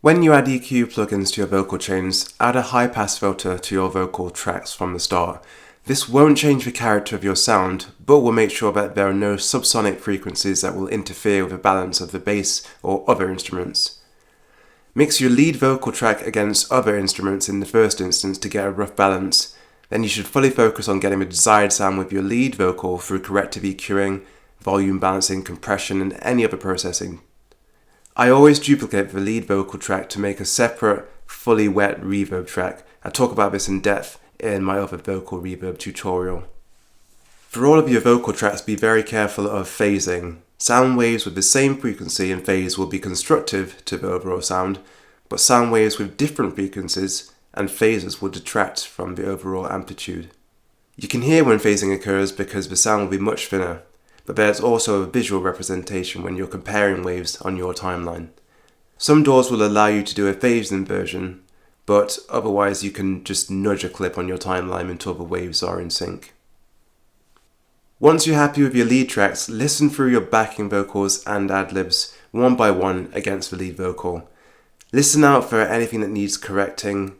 When you add EQ plugins to your vocal chains, add a high-pass filter to your vocal tracks from the start. This won't change the character of your sound, but will make sure that there are no subsonic frequencies that will interfere with the balance of the bass or other instruments. Mix your lead vocal track against other instruments in the first instance to get a rough balance. Then you should fully focus on getting the desired sound with your lead vocal through corrective EQing, volume balancing, compression, and any other processing. I always duplicate the lead vocal track to make a separate, fully wet reverb track. I talk about this in depth in my other vocal reverb tutorial. For all of your vocal tracks, be very careful of phasing. Sound waves with the same frequency and phase will be constructive to the overall sound, but sound waves with different frequencies and phases will detract from the overall amplitude. You can hear when phasing occurs because the sound will be much thinner, but there's also a visual representation when you're comparing waves on your timeline. Some DAWs will allow you to do a phased inversion, but otherwise you can just nudge a clip on your timeline until the waves are in sync. Once you're happy with your lead tracks, listen through your backing vocals and ad-libs one by one against the lead vocal. Listen out for anything that needs correcting.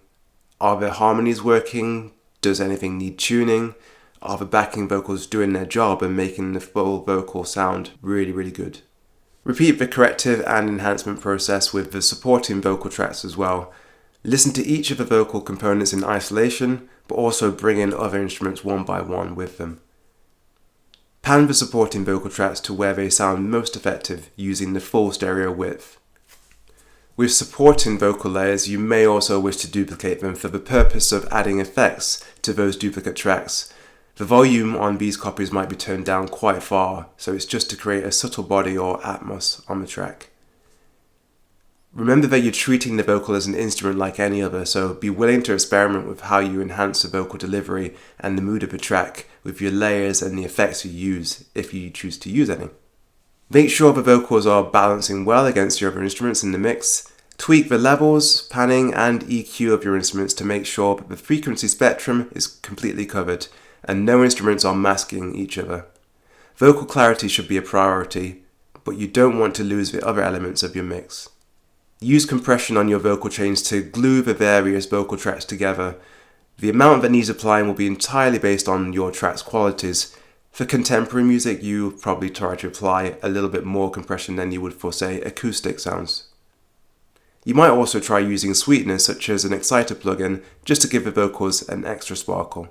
Are the harmonies working? Does anything need tuning? Are the backing vocals doing their job and making the full vocal sound really, really good? Repeat the corrective and enhancement process with the supporting vocal tracks as well. Listen to each of the vocal components in isolation, but also bring in other instruments one by one with them. Pan the supporting vocal tracks to where they sound most effective using the full stereo width. With supporting vocal layers, you may also wish to duplicate them for the purpose of adding effects to those duplicate tracks. The volume on these copies might be turned down quite far, so it's just to create a subtle body or atmos on the track. Remember that you're treating the vocal as an instrument like any other, so be willing to experiment with how you enhance the vocal delivery and the mood of the track with your layers and the effects you use, if you choose to use any. Make sure the vocals are balancing well against your other instruments in the mix. Tweak the levels, panning, and EQ of your instruments to make sure that the frequency spectrum is completely covered and no instruments are masking each other. Vocal clarity should be a priority, but you don't want to lose the other elements of your mix. Use compression on your vocal chains to glue the various vocal tracks together. The amount that needs applying will be entirely based on your track's qualities. For contemporary music, you probably try to apply a little bit more compression than you would for, say, acoustic sounds. You might also try using sweeteners such as an exciter plugin just to give the vocals an extra sparkle.